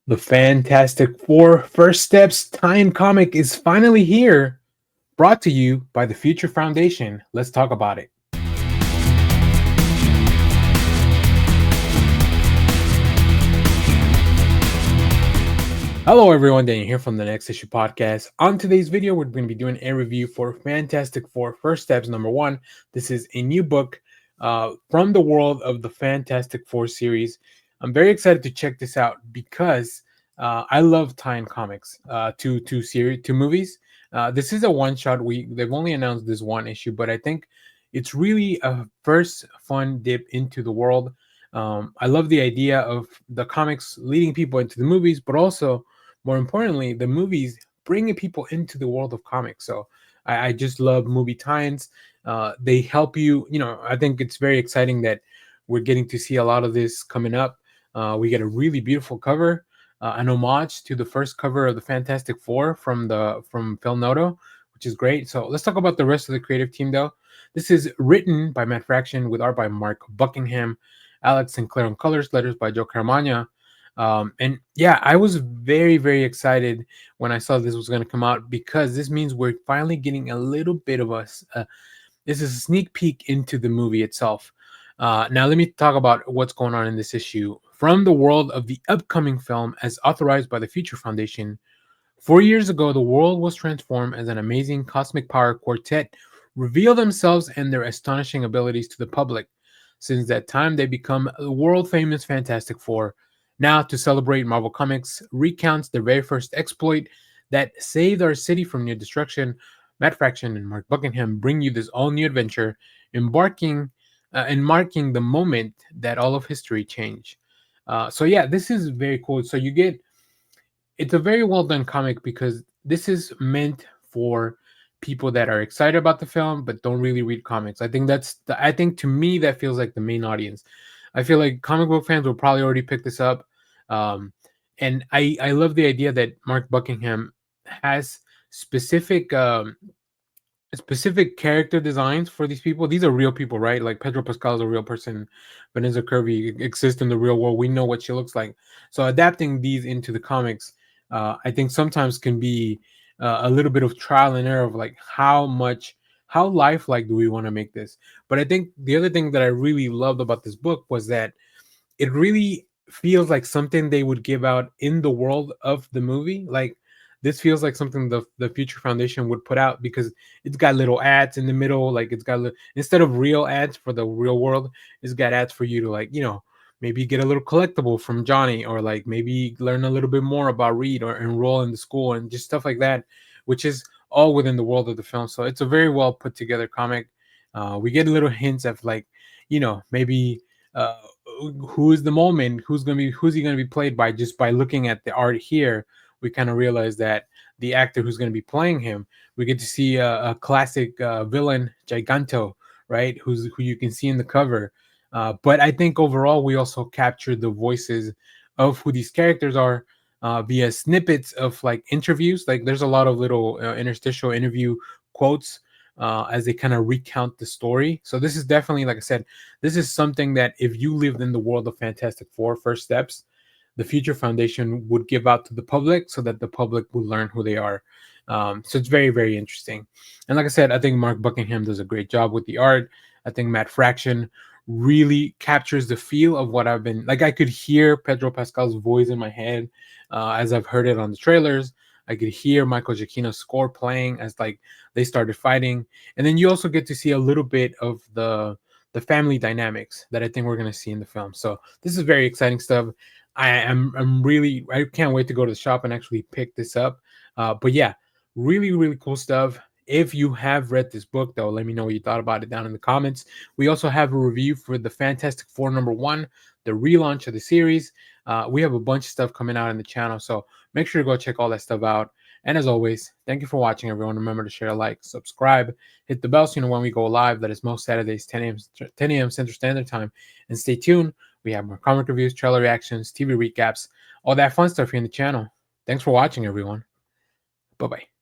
The Fantastic Four First Steps tie-in comic is finally here, brought to you by the Future Foundation. Let's talk about it. Hello, everyone. Daniel here from the Next Issue Podcast. On today's video, we're going to be doing a review for Fantastic Four First Steps number 1. This is a new book from the world of the Fantastic Four series. I'm very excited to check this out because I love tie-in comics to movies. This is a one-shot. They've only announced this one issue, but I think it's really a first fun dip into the world. I love the idea of the comics leading people into the movies, but also more importantly, the movies bringing people into the world of comics. So I just love movie tie-ins. They help you. I think it's very exciting that we're getting to see a lot of this coming up. We get a really beautiful cover, an homage to the first cover of the Fantastic Four from Phil Noto, which is great. So let's talk about the rest of the creative team, though. This is written by Matt Fraction with art by Mark Buckingham, Alex Sinclair on colors, letters by Joe Caramagna. And yeah, I was very, very excited when I saw this was going to come out because this means we're finally getting a little bit of us. This is a sneak peek into the movie itself. Now, let me talk about what's going on in this issue. From the world of the upcoming film, as authorized by the Future Foundation, 4 years ago, the world was transformed as an amazing cosmic power quartet reveal themselves and their astonishing abilities to the public. Since that time, they become the world famous Fantastic Four. Now, to celebrate, Marvel Comics recounts their very first exploit that saved our city from near destruction. Matt Fraction and Mark Buckingham bring you this all new adventure, embarking and marking the moment that all of history changed. So yeah, this is very cool. So it's a very well done comic because this is meant for people that are excited about the film but don't really read comics. I think to me that feels like the main audience. I feel like comic book fans will probably already pick this up. Um, and I love the idea that Mark Buckingham has specific character designs for these people. These are real people, right? Like Pedro Pascal is a real person. Vanessa Kirby exists in the real world. We know what she looks like. So adapting these into the comics, I think sometimes can be a little bit of trial and error of like how lifelike do we want to make this. But I think the other thing that I really loved about this book was that it really feels like something they would give out in the world of the movie. Like this feels like something the Future Foundation would put out because it's got little ads in the middle. Like it's got instead of real ads for the real world, it's got ads for you to maybe get a little collectible from Johnny, or like maybe learn a little bit more about Reed or enroll in the school and just stuff like that, which is all within the world of the film. So it's a very well put together comic. We get little hints of like, maybe uh, who is the moment, who's he gonna be played by. Just by looking at the art here, we kind of realize that the actor who's going to be playing him, we get to see a classic villain, Giganto, right? Who you can see in the cover. But I think overall, we also captured the voices of who these characters are via snippets of like interviews. Like there's a lot of little interstitial interview quotes as they kind of recount the story. So this is definitely, like I said, this is something that if you lived in the world of Fantastic Four First Steps, the Future Foundation would give out to the public so that the public will learn who they are. So it's very, very interesting. And like I said, I think Mark Buckingham does a great job with the art. I think Matt Fraction really captures the feel of what I've been like. I could hear Pedro Pascal's voice in my head as I've heard it on the trailers. I could hear Michael Giacchino's score playing as like they started fighting, and then you also get to see a little bit of the family dynamics that I think we're going to see in the film. So this is very exciting stuff. I can't wait to go to the shop and actually pick this up. But yeah, really, really cool stuff. If you have read this book, though, let me know what you thought about it down in the comments. We also have a review for the Fantastic Four number 1, the relaunch of the series. We have a bunch of stuff coming out in the channel, so make sure to go check all that stuff out. And as always, thank you for watching, everyone. Remember to share, like, subscribe, hit the bell so you know when we go live. That is most Saturdays, 10 a.m. Central Standard Time. And stay tuned. We have more comic reviews, trailer reactions, TV recaps, all that fun stuff here in the channel. Thanks for watching, everyone. Bye-bye.